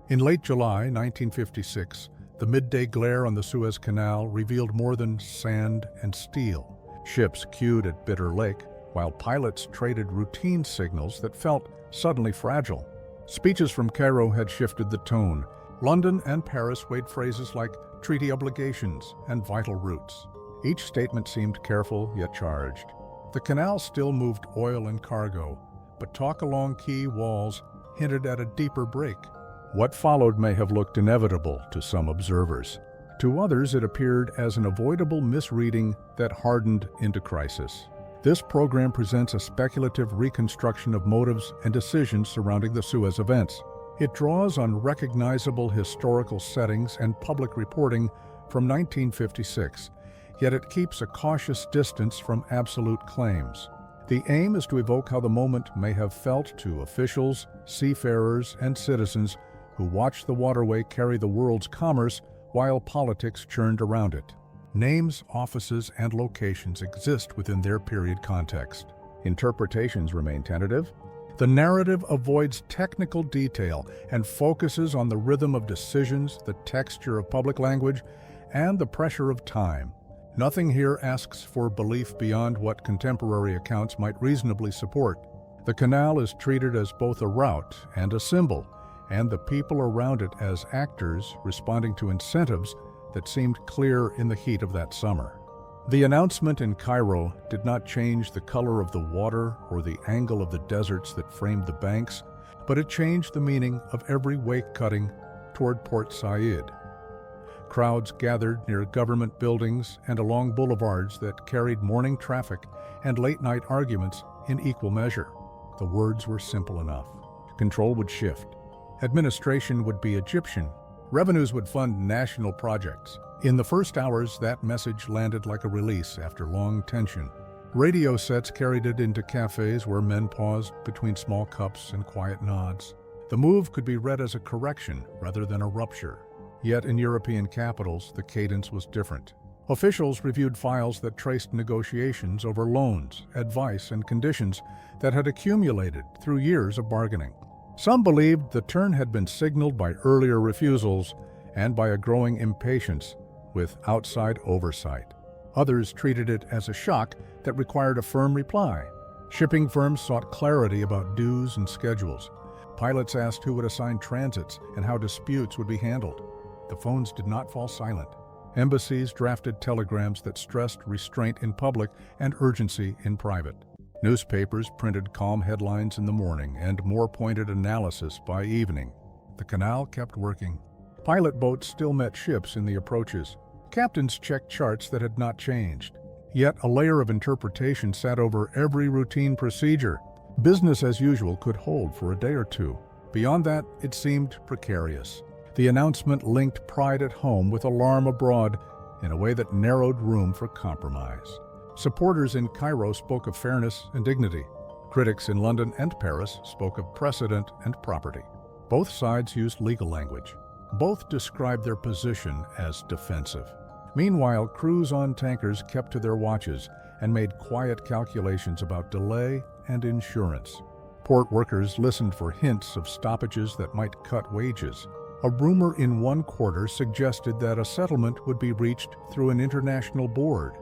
In late July 1956, the midday glare on the Suez Canal revealed more than sand and steel. Ships queued at Bitter Lake, while pilots traded routine signals that felt suddenly fragile. Speeches from Cairo had shifted the tone. London and Paris weighed phrases like treaty obligations and vital routes. Each statement seemed careful yet charged. The canal still moved oil and cargo, but talk along quay walls hinted at a deeper break. What followed may have looked inevitable to some observers. To others, it appeared as an avoidable misreading that hardened into crisis. This program presents a speculative reconstruction of motives and decisions surrounding the Suez events. It draws on recognizable historical settings and public reporting from 1956, yet it keeps a cautious distance from absolute claims. The aim is to evoke how the moment may have felt to officials, seafarers, and citizens who watched the waterway carry the world's commerce while politics churned around it. Names, offices, and locations exist within their period context. Interpretations remain tentative. The narrative avoids technical detail and focuses on the rhythm of decisions, the texture of public language, and the pressure of time. Nothing here asks for belief beyond what contemporary accounts might reasonably support. The canal is treated as both a route and a symbol, and the people around it as actors responding to incentives that seemed clear in the heat of that summer. The announcement in Cairo did not change the color of the water or the angle of the deserts that framed the banks, but it changed the meaning of every wake cutting toward Port Said. Crowds gathered near government buildings and along boulevards that carried morning traffic and late-night arguments in equal measure. The words were simple enough. Control would shift. Administration would be Egyptian. Revenues would fund national projects. In the first hours, that message landed like a release after long tension. Radio sets carried it into cafes where men paused between small cups and quiet nods. The move could be read as a correction rather than a rupture. Yet in European capitals, the cadence was different. Officials reviewed files that traced negotiations over loans, advice, and conditions that had accumulated through years of bargaining. Some believed the turn had been signaled by earlier refusals and by a growing impatience with outside oversight. Others treated it as a shock that required a firm reply. Shipping firms sought clarity about dues and schedules. Pilots asked who would assign transits and how disputes would be handled. The phones did not fall silent. Embassies drafted telegrams that stressed restraint in public and urgency in private. Newspapers printed calm headlines in the morning and more pointed analysis by evening. The canal kept working. Pilot boats still met ships in the approaches. Captains checked charts that had not changed. Yet a layer of interpretation sat over every routine procedure. Business as usual could hold for a day or two. Beyond that, it seemed precarious. The announcement linked pride at home with alarm abroad in a way that narrowed room for compromise. Supporters in Cairo spoke of fairness and dignity. Critics in London and Paris spoke of precedent and property. Both sides used legal language. Both described their position as defensive. Meanwhile, crews on tankers kept to their watches and made quiet calculations about delay and insurance. Port workers listened for hints of stoppages that might cut wages. A rumor in one quarter suggested that a settlement would be reached through an international board.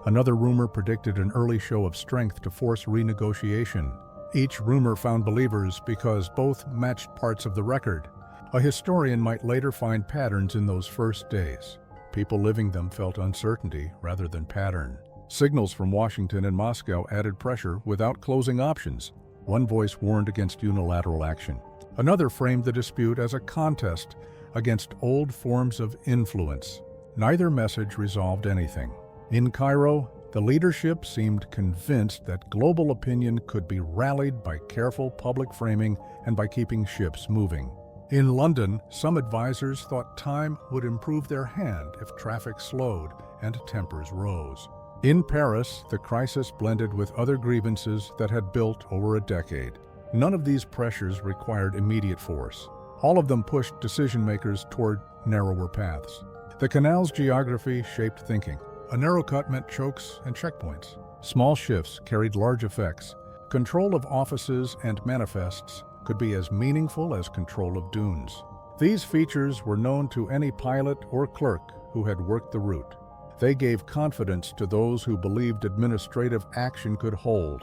Another rumor predicted an early show of strength to force renegotiation. Each rumor found believers because both matched parts of the record. A historian might later find patterns in those first days. People living them felt uncertainty rather than pattern. Signals from Washington and Moscow added pressure without closing options. One voice warned against unilateral action. Another framed the dispute as a contest against old forms of influence. Neither message resolved anything. In Cairo, the leadership seemed convinced that global opinion could be rallied by careful public framing and by keeping ships moving. In London, some advisors thought time would improve their hand if traffic slowed and tempers rose. In Paris, the crisis blended with other grievances that had built over a decade. None of these pressures required immediate force. All of them pushed decision-makers toward narrower paths. The canal's geography shaped thinking. A narrow cut meant chokes and checkpoints. Small shifts carried large effects. Control of offices and manifests could be as meaningful as control of dunes. These features were known to any pilot or clerk who had worked the route. They gave confidence to those who believed administrative action could hold.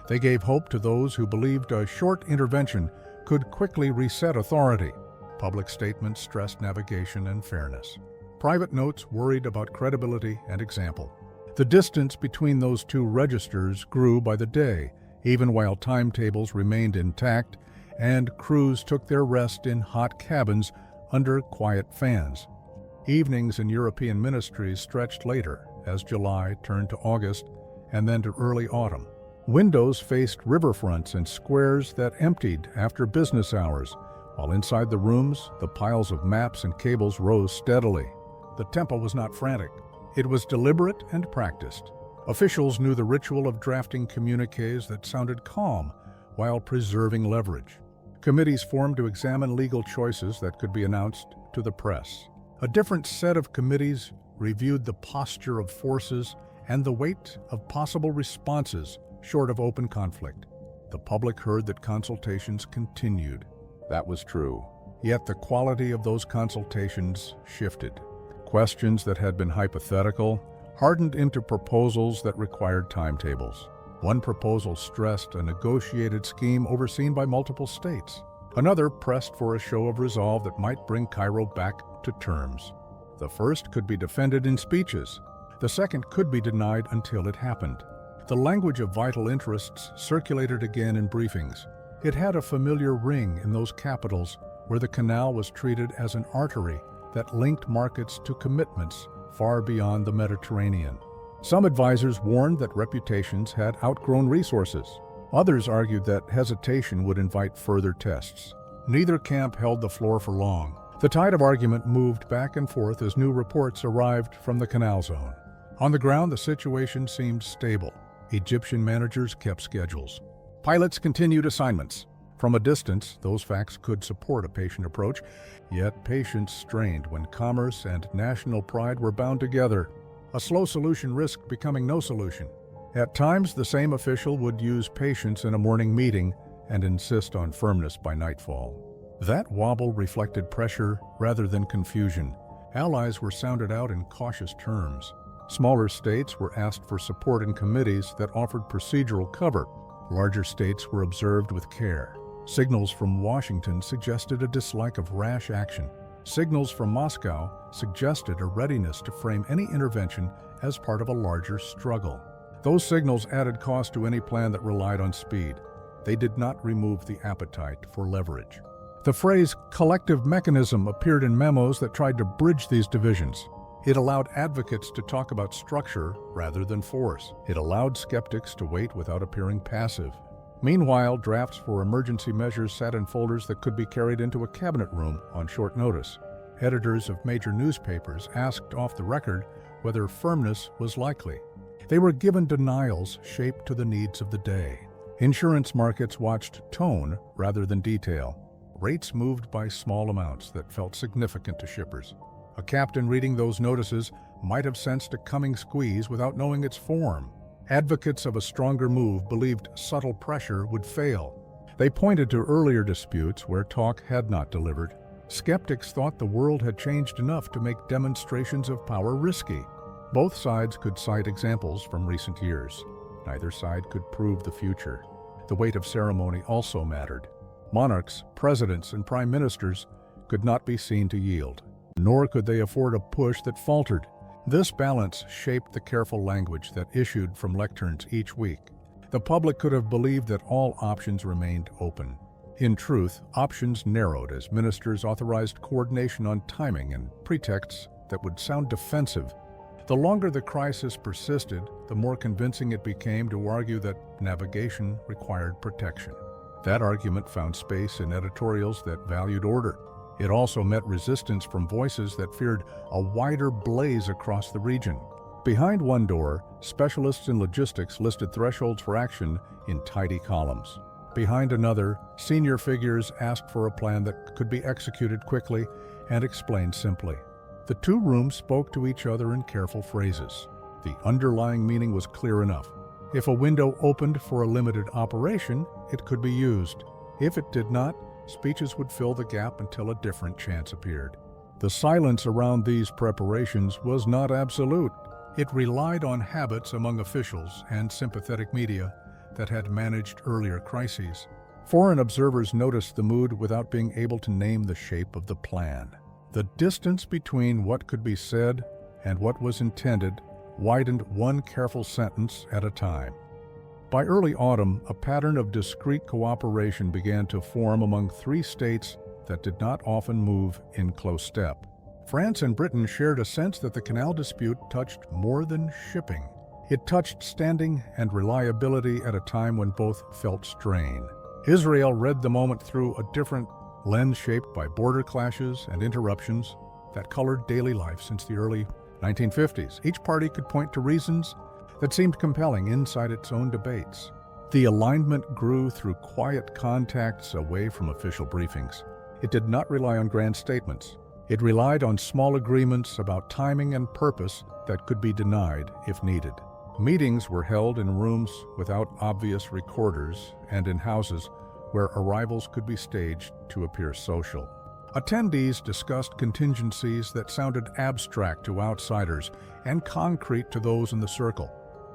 They gave hope to those who believed a short intervention could quickly reset authority. Public statements stressed navigation and fairness. Private notes worried about credibility and example. The distance between those two registers grew by the day, even while timetables remained intact and crews took their rest in hot cabins under quiet fans. Evenings in European ministries stretched later, as July turned to August and then to early autumn. Windows faced riverfronts and squares that emptied after business hours, while inside the rooms, the piles of maps and cables rose steadily. The tempo was not frantic. It was deliberate and practiced. Officials knew the ritual of drafting communiques that sounded calm while preserving leverage. Committees formed to examine legal choices that could be announced to the press. A different set of committees reviewed the posture of forces and the weight of possible responses short of open conflict. The public heard that consultations continued. That was true. Yet the quality of those consultations shifted. Questions that had been hypothetical hardened into proposals that required timetables. One proposal stressed a negotiated scheme overseen by multiple states. Another pressed for a show of resolve that might bring Cairo back to terms. The first could be defended in speeches. The second could be denied until it happened. The language of vital interests circulated again in briefings. It had a familiar ring in those capitals where the canal was treated as an artery that linked markets to commitments far beyond the Mediterranean. Some advisors warned that reputations had outgrown resources. Others argued that hesitation would invite further tests. Neither camp held the floor for long. The tide of argument moved back and forth as new reports arrived from the canal zone. On the ground, the situation seemed stable. Egyptian managers kept schedules. Pilots continued assignments. From a distance, those facts could support a patient approach, yet patience strained when commerce and national pride were bound together. A slow solution risked becoming no solution. At times, the same official would use patience in a morning meeting and insist on firmness by nightfall. That wobble reflected pressure rather than confusion. Allies were sounded out in cautious terms. Smaller states were asked for support in committees that offered procedural cover. Larger states were observed with care. Signals from Washington suggested a dislike of rash action. Signals from Moscow suggested a readiness to frame any intervention as part of a larger struggle. Those signals added cost to any plan that relied on speed. They did not remove the appetite for leverage. The phrase collective mechanism appeared in memos that tried to bridge these divisions. It allowed advocates to talk about structure rather than force. It allowed skeptics to wait without appearing passive. Meanwhile, drafts for emergency measures sat in folders that could be carried into a cabinet room on short notice. Editors of major newspapers asked off the record whether firmness was likely. They were given denials shaped to the needs of the day. Insurance markets watched tone rather than detail. Rates moved by small amounts that felt significant to shippers. A captain reading those notices might have sensed a coming squeeze without knowing its form. Advocates of a stronger move believed subtle pressure would fail. They pointed to earlier disputes where talk had not delivered. Skeptics thought the world had changed enough to make demonstrations of power risky. Both sides could cite examples from recent years. Neither side could prove the future. The weight of ceremony also mattered. Monarchs, presidents, and prime ministers could not be seen to yield, nor could they afford a push that faltered. This balance shaped the careful language that issued from lecterns each week. The public could have believed that all options remained open. In truth, options narrowed as ministers authorized coordination on timing and pretexts that would sound defensive. The longer the crisis persisted, the more convincing it became to argue that navigation required protection. That argument found space in editorials that valued order. It also met resistance from voices that feared a wider blaze across the region. Behind one door, specialists in logistics listed thresholds for action in tidy columns. Behind another, senior figures asked for a plan that could be executed quickly and explained simply. The two rooms spoke to each other in careful phrases. The underlying meaning was clear enough. If a window opened for a limited operation, it could be used. If it did not, speeches would fill the gap until a different chance appeared. The silence around these preparations was not absolute. It relied on habits among officials and sympathetic media that had managed earlier crises. Foreign observers noticed the mood without being able to name the shape of the plan. The distance between what could be said and what was intended widened one careful sentence at a time. By early autumn, a pattern of discreet cooperation began to form among three states that did not often move in close step. France and Britain shared a sense that the canal dispute touched more than shipping. It touched standing and reliability at a time when both felt strain. Israel read the moment through a different lens shaped by border clashes and interruptions that colored daily life since the early 1950s. Each party could point to reasons that seemed compelling inside its own debates. The alignment grew through quiet contacts away from official briefings. It did not rely on grand statements. It relied on small agreements about timing and purpose that could be denied if needed. Meetings were held in rooms without obvious recorders and in houses where arrivals could be staged to appear social. Attendees discussed contingencies that sounded abstract to outsiders and concrete to those in the circle.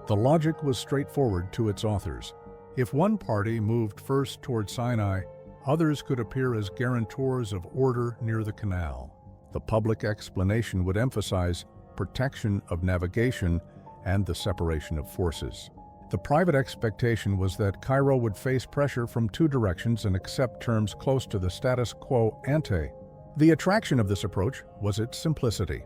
The logic was straightforward to its authors. If one party moved first toward Sinai, others could appear as guarantors of order near the canal. The public explanation would emphasize protection of navigation and the separation of forces. The private expectation was that Cairo would face pressure from two directions and accept terms close to the status quo ante. The attraction of this approach was its simplicity.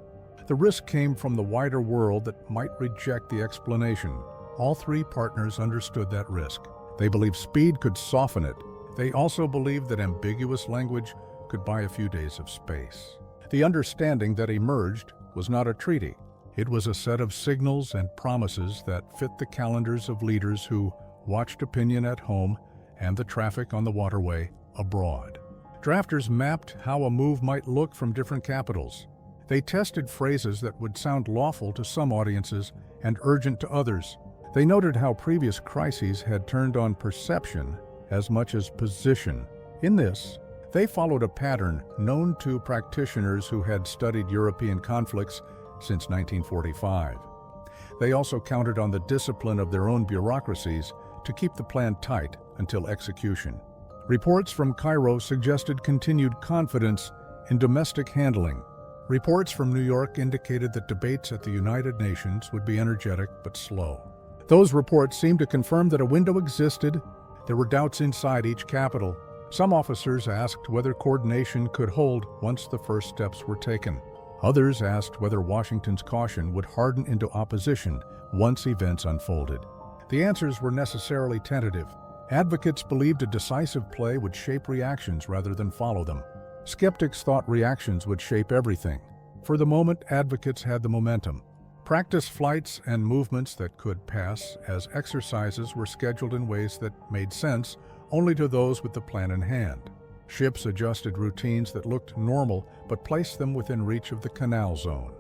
The risk came from the wider world that might reject the explanation. All three partners understood that risk. They believed speed could soften it. They also believed that ambiguous language could buy a few days of space. The understanding that emerged was not a treaty. It was a set of signals and promises that fit the calendars of leaders who watched opinion at home and the traffic on the waterway abroad. Drafters mapped how a move might look from different capitals. They tested phrases that would sound lawful to some audiences and urgent to others. They noted how previous crises had turned on perception as much as position. In this, they followed a pattern known to practitioners who had studied European conflicts since 1945. They also counted on the discipline of their own bureaucracies to keep the plan tight until execution. Reports from Cairo suggested continued confidence in domestic handling. Reports from New York indicated that debates at the United Nations would be energetic but slow. Those reports seemed to confirm that a window existed. There were doubts inside each capital. Some officers asked whether coordination could hold once the first steps were taken. Others asked whether Washington's caution would harden into opposition once events unfolded. The answers were necessarily tentative. Advocates believed a decisive play would shape reactions rather than follow them. Skeptics thought reactions would shape everything. For the moment, advocates had the momentum. Practice flights and movements that could pass as exercises were scheduled in ways that made sense only to those with the plan in hand. Ships adjusted routines that looked normal but placed them within reach of the canal zone.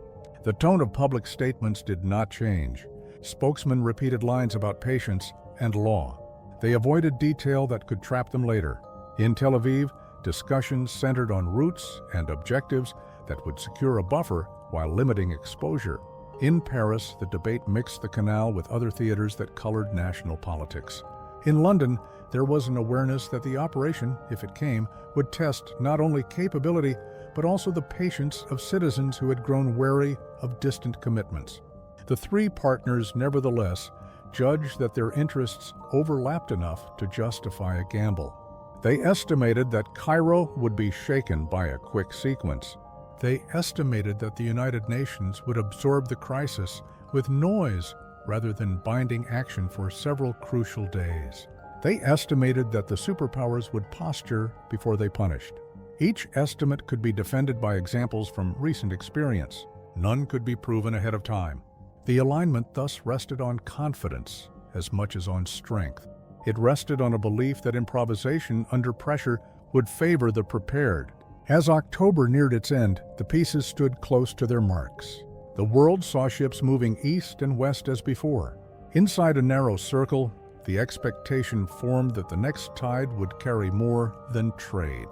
The tone of public statements did not change. Spokesmen repeated lines about patience and law. They avoided detail that could trap them later. In Tel Aviv, discussions centered on routes and objectives that would secure a buffer while limiting exposure. In Paris, the debate mixed the canal with other theaters that colored national politics. In London, there was an awareness that the operation, if it came, would test not only capability, but also the patience of citizens who had grown wary of distant commitments. The three partners, nevertheless, judged that their interests overlapped enough to justify a gamble. They estimated that Cairo would be shaken by a quick sequence. They estimated that the United Nations would absorb the crisis with noise rather than binding action for several crucial days. They estimated that the superpowers would posture before they punished. Each estimate could be defended by examples from recent experience. None could be proven ahead of time. The alignment thus rested on confidence as much as on strength. It rested on a belief that improvisation under pressure would favor the prepared. As October neared its end, the pieces stood close to their marks. The world saw ships moving east and west as before. Inside a narrow circle, the expectation formed that the next tide would carry more than trade.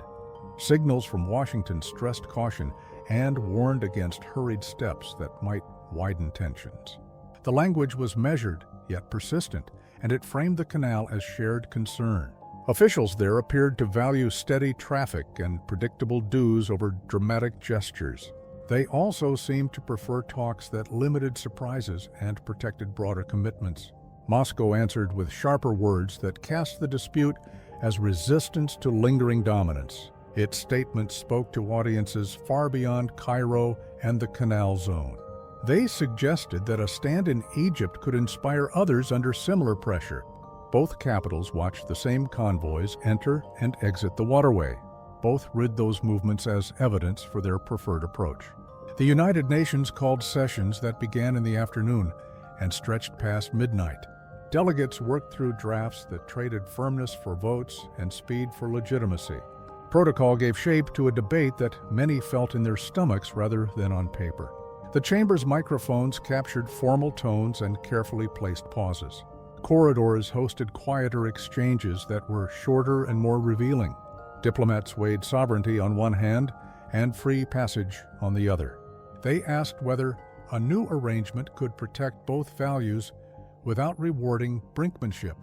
Signals from Washington stressed caution and warned against hurried steps that might widen tensions. The language was measured, yet persistent, and it framed the canal as shared concern. Officials there appeared to value steady traffic and predictable dues over dramatic gestures. They also seemed to prefer talks that limited surprises and protected broader commitments. Moscow answered with sharper words that cast the dispute as resistance to lingering dominance. Its statements spoke to audiences far beyond Cairo and the Canal Zone. They suggested that a stand in Egypt could inspire others under similar pressure. Both capitals watched the same convoys enter and exit the Waterway. Both read those movements as evidence for their preferred approach. The United Nations called sessions that began in the afternoon and stretched past midnight. Delegates worked through drafts that traded firmness for votes and speed for legitimacy. Protocol gave shape to a debate that many felt in their stomachs rather than on paper. The chamber's microphones captured formal tones and carefully placed pauses. Corridors hosted quieter exchanges that were shorter and more revealing. Diplomats weighed sovereignty on one hand and free passage on the other. They asked whether a new arrangement could protect both values without rewarding brinkmanship.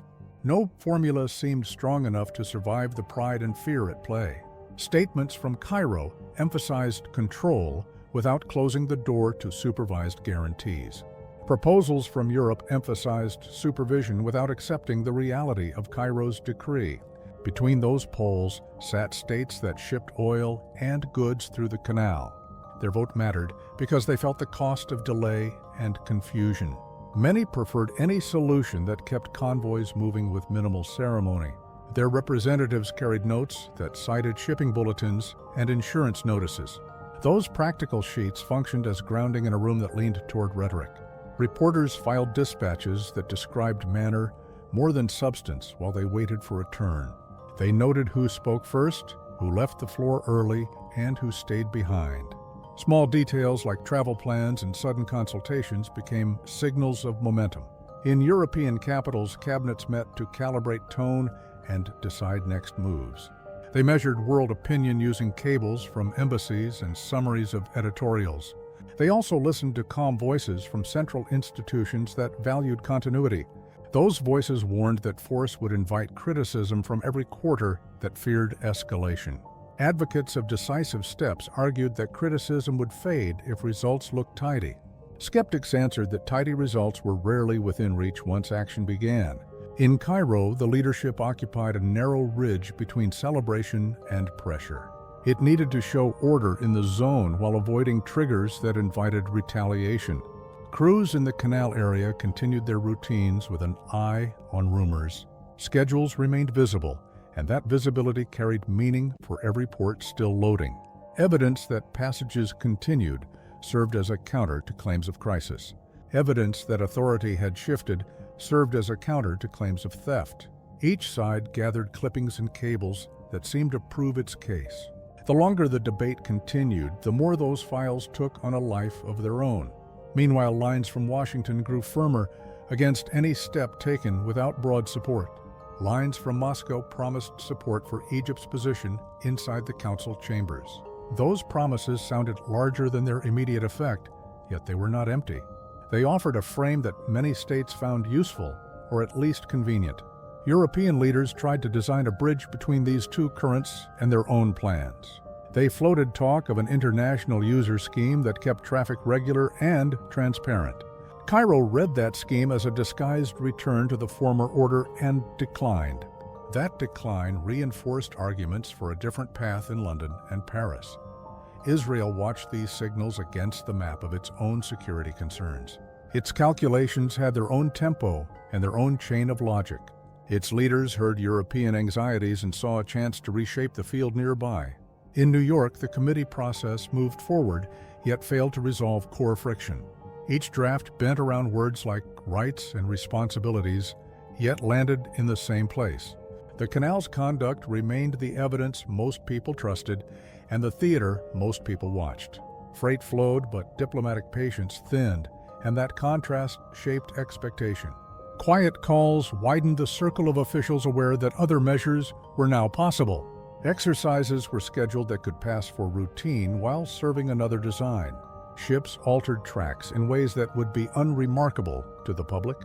No formula seemed strong enough to survive the pride and fear at play. Statements from Cairo emphasized control without closing the door to supervised guarantees. Proposals from Europe emphasized supervision without accepting the reality of Cairo's decree. Between those poles sat states that shipped oil and goods through the canal. Their vote mattered because they felt the cost of delay and confusion. Many preferred any solution that kept convoys moving with minimal ceremony. Their representatives carried notes that cited shipping bulletins and insurance notices. Those practical sheets functioned as grounding in a room that leaned toward rhetoric. Reporters filed dispatches that described manner more than substance while they waited for a turn. They noted who spoke first, who left the floor early, and who stayed behind. Small details like travel plans and sudden consultations became signals of momentum. In European capitals, cabinets met to calibrate tone and decide next moves. They measured world opinion using cables from embassies and summaries of editorials. They also listened to calm voices from central institutions that valued continuity. Those voices warned that force would invite criticism from every quarter that feared escalation. Advocates of decisive steps argued that criticism would fade if results looked tidy. Skeptics answered that tidy results were rarely within reach once action began. In Cairo, the leadership occupied a narrow ridge between celebration and pressure. It needed to show order in the zone while avoiding triggers that invited retaliation. Crews in the canal area continued their routines with an eye on rumors. Schedules remained visible, and that visibility carried meaning for every port still loading. Evidence that passages continued served as a counter to claims of crisis. Evidence that authority had shifted served as a counter to claims of theft. Each side gathered clippings and cables that seemed to prove its case. The longer the debate continued, the more those files took on a life of their own. Meanwhile, lines from Washington grew firmer against any step taken without broad support. Lines from Moscow promised support for Egypt's position inside the council chambers. Those promises sounded larger than their immediate effect, yet they were not empty. They offered a frame that many states found useful, or at least convenient. European leaders tried to design a bridge between these two currents and their own plans. They floated talk of an international user scheme that kept traffic regular and transparent. Cairo read that scheme as a disguised return to the former order and declined. That decline reinforced arguments for a different path in London and Paris. Israel watched these signals against the map of its own security concerns. Its calculations had their own tempo and their own chain of logic. Its leaders heard European anxieties and saw a chance to reshape the field nearby. In New York, the committee process moved forward, yet failed to resolve core friction. Each draft bent around words like rights and responsibilities, yet landed in the same place. The canal's conduct remained the evidence most people trusted, and the theater most people watched. Freight flowed, but diplomatic patience thinned, and that contrast shaped expectation. quiet calls widened the circle of officials aware that other measures were now possible. Exercises were scheduled that could pass for routine while serving another design. Ships altered tracks in ways that would be unremarkable to the public.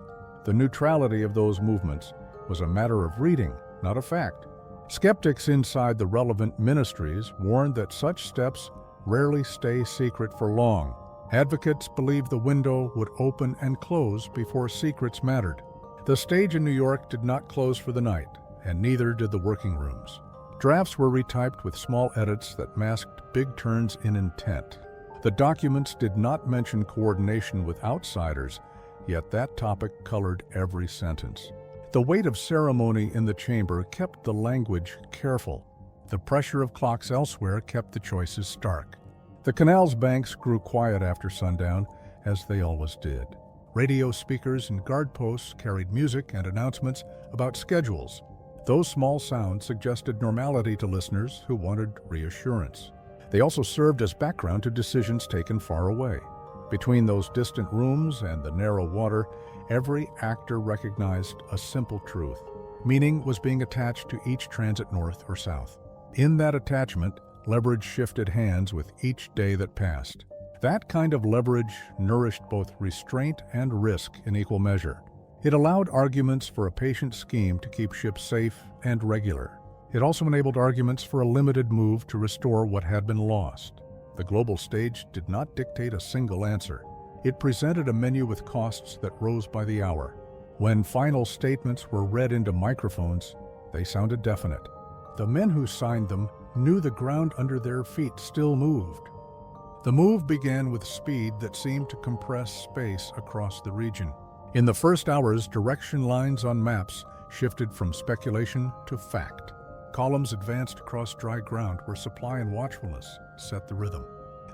The neutrality of those movements was a matter of reading, not a fact. Skeptics inside the relevant ministries warned that such steps rarely stay secret for long. Advocates believed the window would open and close before secrets mattered. The stage in New York did not close for the night, and neither did the working rooms. Drafts were retyped with small edits that masked big turns in intent. The documents did not mention coordination with outsiders, yet that topic colored every sentence. The weight of ceremony in the chamber kept the language careful. The pressure of clocks elsewhere kept the choices stark. The canal's banks grew quiet after sundown, as they always did. Radio speakers and guard posts carried music and announcements about schedules. Those small sounds suggested normality to listeners who wanted reassurance. They also served as background to decisions taken far away. Between those distant rooms and the narrow water, every actor recognized a simple truth. Meaning was being attached to each transit north or south. In that attachment, leverage shifted hands with each day that passed. That kind of leverage nourished both restraint and risk in equal measure. It allowed arguments for a patient scheme to keep ships safe and regular. It also enabled arguments for a limited move to restore what had been lost. The global stage did not dictate a single answer. It presented a menu with costs that rose by the hour. When final statements were read into microphones, they sounded definite. The men who signed them knew the ground under their feet still moved. The move began with speed that seemed to compress space across the region. In the first hours, direction lines on maps shifted from speculation to fact. Columns advanced across dry ground where supply and watchfulness set the rhythm.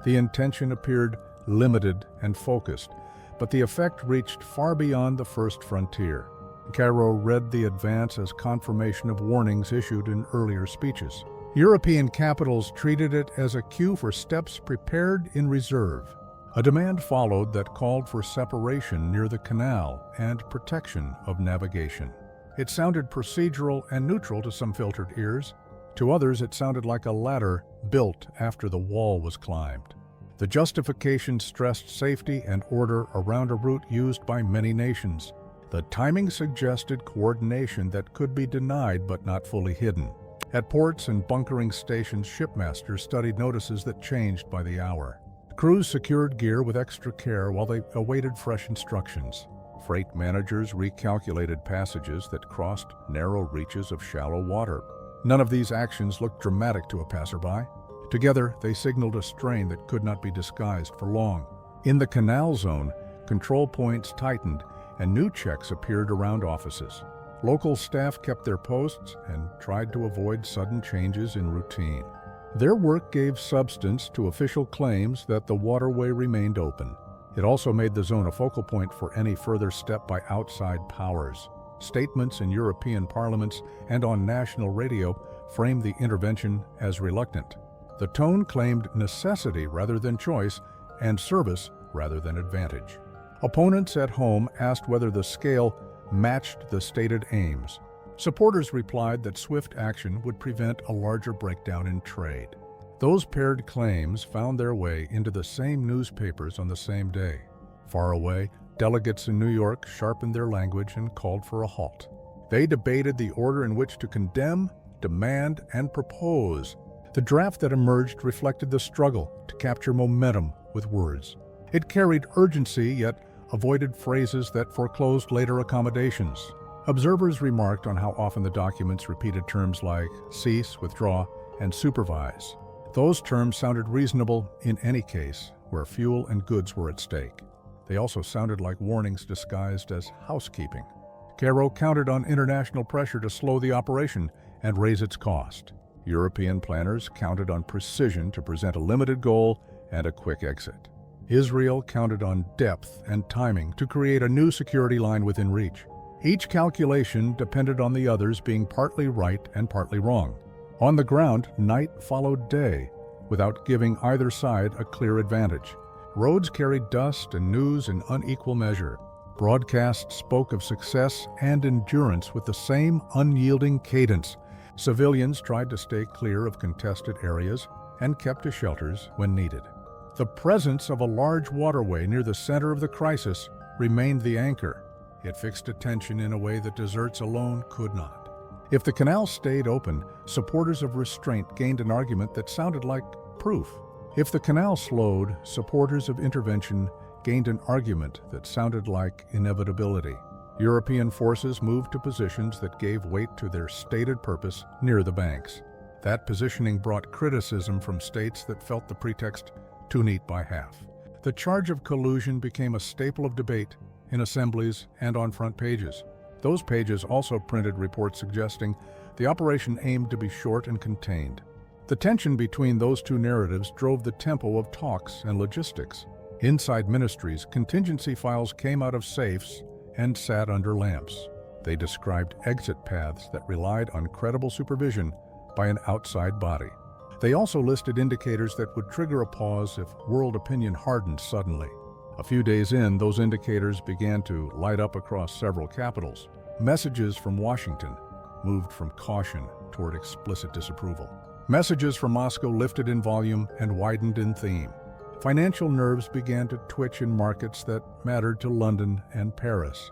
The intention appeared limited and focused, but the effect reached far beyond the first frontier. Cairo read the advance as confirmation of warnings issued in earlier speeches. European capitals treated it as a cue for steps prepared in reserve. A demand followed that called for separation near the canal and protection of navigation. It sounded procedural and neutral to some filtered ears. To others, it sounded like a ladder built after the wall was climbed. The justification stressed safety and order around a route used by many nations. The timing suggested coordination that could be denied but not fully hidden. At ports and bunkering stations, shipmasters studied notices that changed by the hour. Crews secured gear with extra care while they awaited fresh instructions. Freight managers recalculated passages that crossed narrow reaches of shallow water. None of these actions looked dramatic to a passerby. Together, they signaled a strain that could not be disguised for long. In the canal zone, control points tightened and new checks appeared around offices. Local staff kept their posts and tried to avoid sudden changes in routine. Their work gave substance to official claims that the waterway remained open. It also made the zone a focal point for any further step by outside powers. Statements in European parliaments and on national radio framed the intervention as reluctant. The tone claimed necessity rather than choice and service rather than advantage. Opponents at home asked whether the scale matched the stated aims. Supporters replied that swift action would prevent a larger breakdown in trade. Those paired claims found their way into the same newspapers on the same day. Far away, delegates in New York sharpened their language and called for a halt. They debated the order in which to condemn, demand, and propose. The draft that emerged reflected the struggle to capture momentum with words. It carried urgency, yet avoided phrases that foreclosed later accommodations. Observers remarked on how often the documents repeated terms like cease, withdraw, and supervise. Those terms sounded reasonable in any case where fuel and goods were at stake. They also sounded like warnings disguised as housekeeping. Cairo counted on international pressure to slow the operation and raise its cost. European planners counted on precision to present a limited goal and a quick exit. Israel counted on depth and timing to create a new security line within reach. Each calculation depended on the others being partly right and partly wrong. On the ground, night followed day, without giving either side a clear advantage. Roads carried dust and news in unequal measure. Broadcasts spoke of success and endurance with the same unyielding cadence. Civilians tried to stay clear of contested areas and kept to shelters when needed. The presence of a large waterway near the center of the crisis remained the anchor. It fixed attention in a way that deserts alone could not. If the canal stayed open, supporters of restraint gained an argument that sounded like proof. If the canal slowed, supporters of intervention gained an argument that sounded like inevitability. European forces moved to positions that gave weight to their stated purpose near the banks. That positioning brought criticism from states that felt the pretext too neat by half. The charge of collusion became a staple of debate in assemblies and on front pages. Those pages also printed reports suggesting the operation aimed to be short and contained. The tension between those two narratives drove the tempo of talks and logistics. Inside ministries, contingency files came out of safes and sat under lamps. They described exit paths that relied on credible supervision by an outside body. They also listed indicators that would trigger a pause if world opinion hardened suddenly. A few days in, those indicators began to light up across several capitals. Messages from Washington moved from caution toward explicit disapproval. Messages from Moscow lifted in volume and widened in theme. Financial nerves began to twitch in markets that mattered to London and Paris.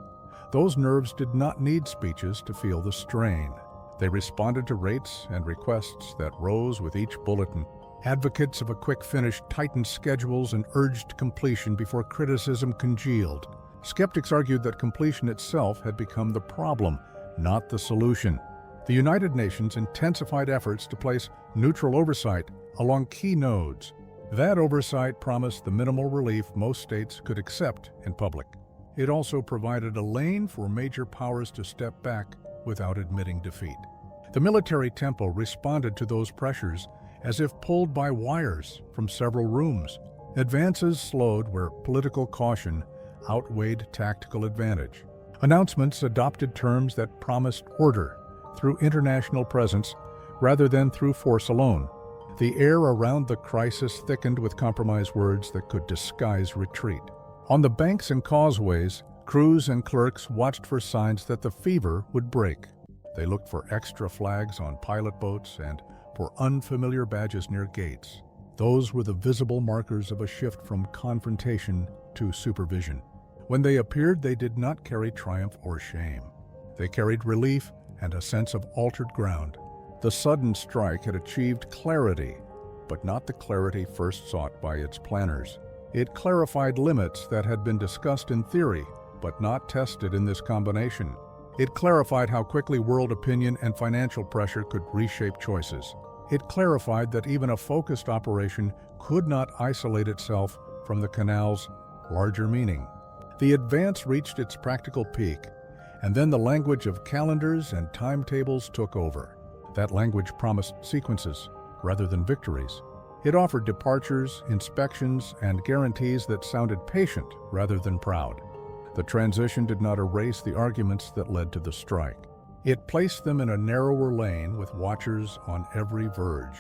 Those nerves did not need speeches to feel the strain. They responded to rates and requests that rose with each bulletin. Advocates of a quick finish tightened schedules and urged completion before criticism congealed. Skeptics argued that completion itself had become the problem, not the solution. The United Nations intensified efforts to place neutral oversight along key nodes. That oversight promised the minimal relief most states could accept in public. It also provided a lane for major powers to step back without admitting defeat. The military tempo responded to those pressures as if pulled by wires from several rooms. Advances slowed where political caution outweighed tactical advantage. Announcements adopted terms that promised order through international presence rather than through force alone. The air around the crisis thickened with compromise words that could disguise retreat. On the banks and causeways, crews and clerks watched for signs that the fever would break. They looked for extra flags on pilot boats and for unfamiliar badges near gates. Those were the visible markers of a shift from confrontation to supervision. When they appeared, they did not carry triumph or shame. They carried relief and a sense of altered ground. The sudden strike had achieved clarity, but not the clarity first sought by its planners. It clarified limits that had been discussed in theory, but not tested in this combination. It clarified how quickly world opinion and financial pressure could reshape choices. It clarified that even a focused operation could not isolate itself from the canal's larger meaning. The advance reached its practical peak, and then the language of calendars and timetables took over. That language promised sequences rather than victories. It offered departures, inspections, and guarantees that sounded patient rather than proud. The transition did not erase the arguments that led to the strike. It placed them in a narrower lane with watchers on every verge.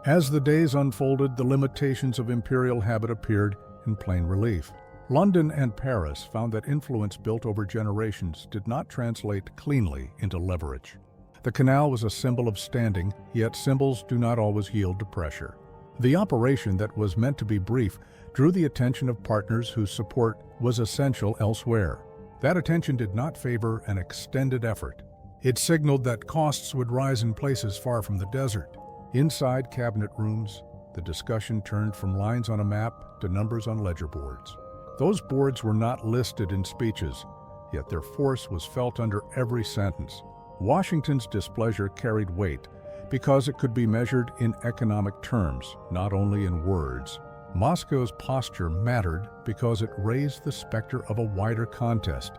As the days unfolded, the limitations of imperial habit appeared in plain relief. London and Paris found that influence built over generations did not translate cleanly into leverage. The canal was a symbol of standing, yet symbols do not always yield to pressure. The operation that was meant to be brief drew the attention of partners whose support was essential elsewhere. That attention did not favor an extended effort. It signaled that costs would rise in places far from the desert. Inside cabinet rooms, the discussion turned from lines on a map to numbers on ledger boards. Those boards were not listed in speeches, yet their force was felt under every sentence. Washington's displeasure carried weight because it could be measured in economic terms, not only in words. Moscow's posture mattered because it raised the specter of a wider contest,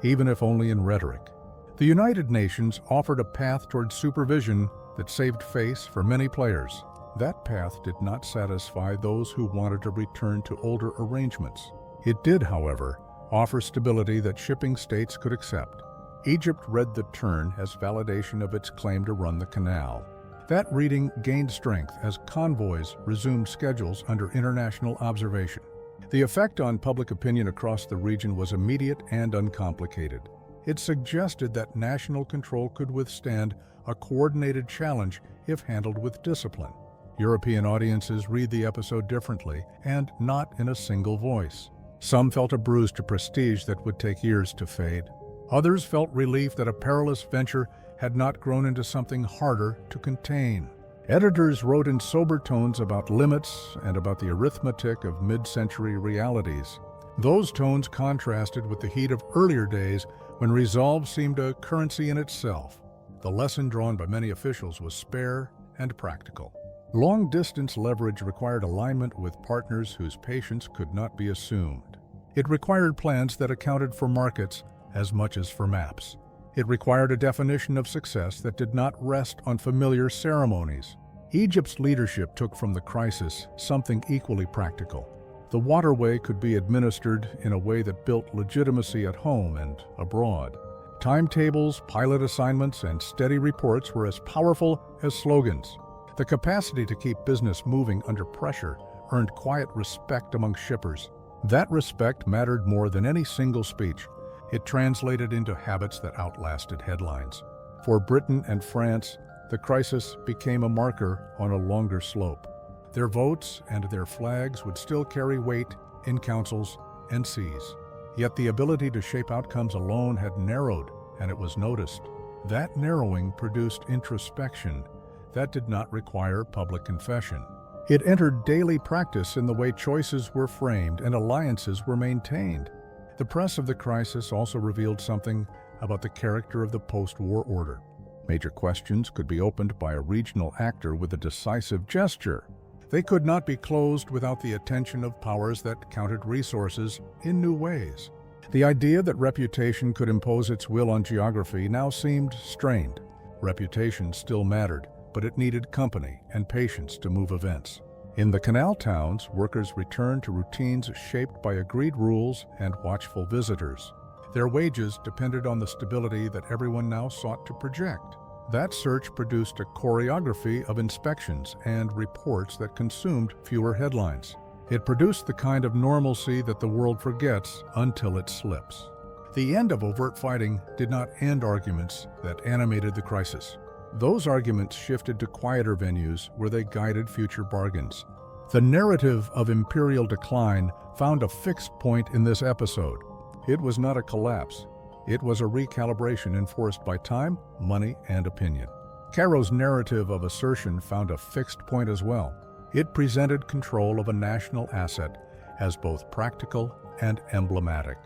even if only in rhetoric. The United Nations offered a path toward supervision that saved face for many players. That path did not satisfy those who wanted to return to older arrangements. It did, however, offer stability that shipping states could accept. Egypt read the turn as validation of its claim to run the canal. That reading gained strength as convoys resumed schedules under international observation. The effect on public opinion across the region was immediate and uncomplicated. It suggested that national control could withstand a coordinated challenge if handled with discipline. European audiences read the episode differently and not in a single voice. Some felt a bruise to prestige that would take years to fade. Others felt relief that a perilous venture had not grown into something harder to contain. Editors wrote in sober tones about limits and about the arithmetic of mid-century realities. Those tones contrasted with the heat of earlier days when resolve seemed a currency in itself. The lesson drawn by many officials was spare and practical. Long-distance leverage required alignment with partners whose patience could not be assumed. It required plans that accounted for markets as much as for maps. It required a definition of success that did not rest on familiar ceremonies. Egypt's leadership took from the crisis something equally practical. The Waterway could be administered in a way that built legitimacy at home and abroad. Timetables, pilot assignments, and steady reports were as powerful as slogans. The capacity to keep business moving under pressure earned quiet respect among shippers. That respect mattered more than any single speech. It translated into habits that outlasted headlines. For Britain and France, the crisis became a marker on a longer slope. Their votes and their flags would still carry weight in councils and seas. Yet the ability to shape outcomes alone had narrowed, and it was noticed. That narrowing produced introspection that did not require public confession. It entered daily practice in the way choices were framed and alliances were maintained. The press of the crisis also revealed something about the character of the post-war order. Major questions could be opened by a regional actor with a decisive gesture. They could not be closed without the attention of powers that counted resources in new ways. The idea that reputation could impose its will on geography now seemed strained. Reputation still mattered, but it needed company and patience to move events. In the canal towns, workers returned to routines shaped by agreed rules and watchful visitors. Their wages depended on the stability that everyone now sought to project. That search produced a choreography of inspections and reports that consumed fewer headlines. It produced the kind of normalcy that the world forgets until it slips. The end of overt fighting did not end arguments that animated the crisis. Those arguments shifted to quieter venues where they guided future bargains. The narrative of imperial decline found a fixed point in this episode. It was not a collapse. It was a recalibration enforced by time, money, and opinion. Cairo's narrative of assertion found a fixed point as well. It presented control of a national asset as both practical and emblematic.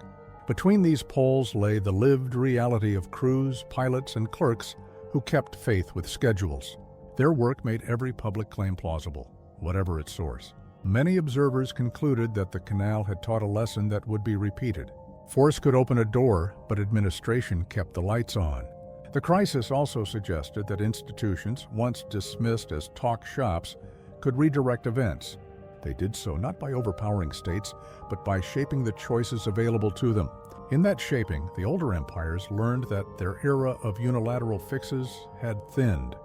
Between these poles lay the lived reality of crews, pilots, and clerks who kept faith with schedules. Their work made every public claim plausible, whatever its source. Many observers concluded that the canal had taught a lesson that would be repeated. Force could open a door, but administration kept the lights on. The crisis also suggested that institutions, once dismissed as talk shops, could redirect events. They did so not by overpowering states, but by shaping the choices available to them. In that shaping, the older empires learned that their era of unilateral fixes had thinned.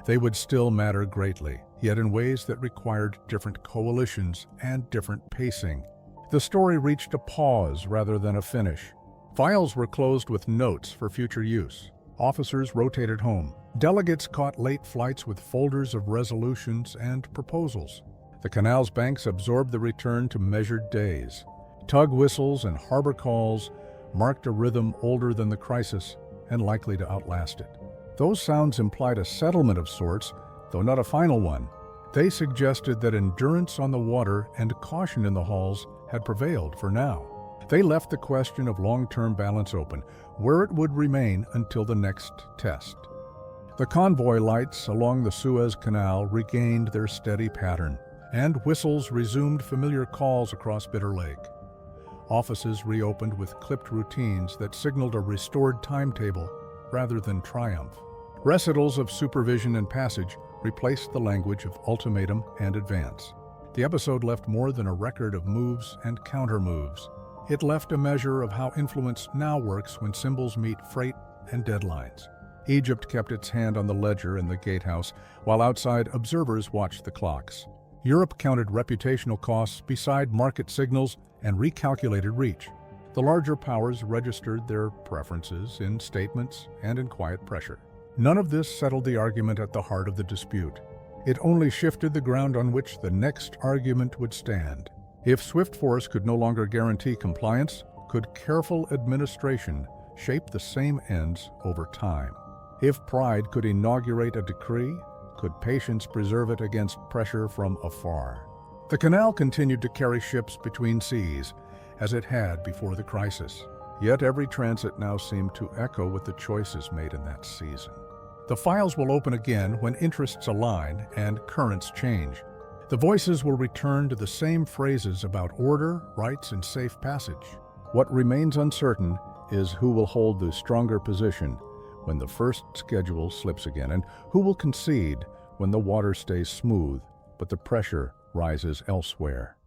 They would still matter greatly, yet in ways that required different coalitions and different pacing. The story reached a pause rather than a finish. Files were closed with notes for future use. Officers rotated home. Delegates caught late flights with folders of resolutions and proposals. The canal's banks absorbed the return to measured days. Tug whistles and harbor calls marked a rhythm older than the crisis and likely to outlast it. Those sounds implied a settlement of sorts, though not a final one. They suggested that endurance on the water and caution in the halls had prevailed for now. They left the question of long-term balance open, where it would remain until the next test. The convoy lights along the Suez Canal regained their steady pattern, and whistles resumed familiar calls across Bitter Lake. Offices reopened with clipped routines that signaled a restored timetable rather than triumph. Recitals of supervision and passage replaced the language of ultimatum and advance. The episode left more than a record of moves and counter-moves. It left a measure of how influence now works when symbols meet freight and deadlines. Egypt kept its hand on the ledger in the gatehouse, while outside observers watched the clocks. Europe counted reputational costs beside market signals and recalculated reach. The larger powers registered their preferences in statements and in quiet pressure. None of this settled the argument at the heart of the dispute. It only shifted the ground on which the next argument would stand. If swift force could no longer guarantee compliance, could careful administration shape the same ends over time? If pride could inaugurate a decree, could patience preserve it against pressure from afar? The canal continued to carry ships between seas, as it had before the crisis. Yet every transit now seemed to echo with the choices made in that season. The files will open again when interests align and currents change. The voices will return to the same phrases about order, rights, and safe passage. What remains uncertain is who will hold the stronger position when the first schedule slips again, and who will concede when the water stays smooth but the pressure rises elsewhere.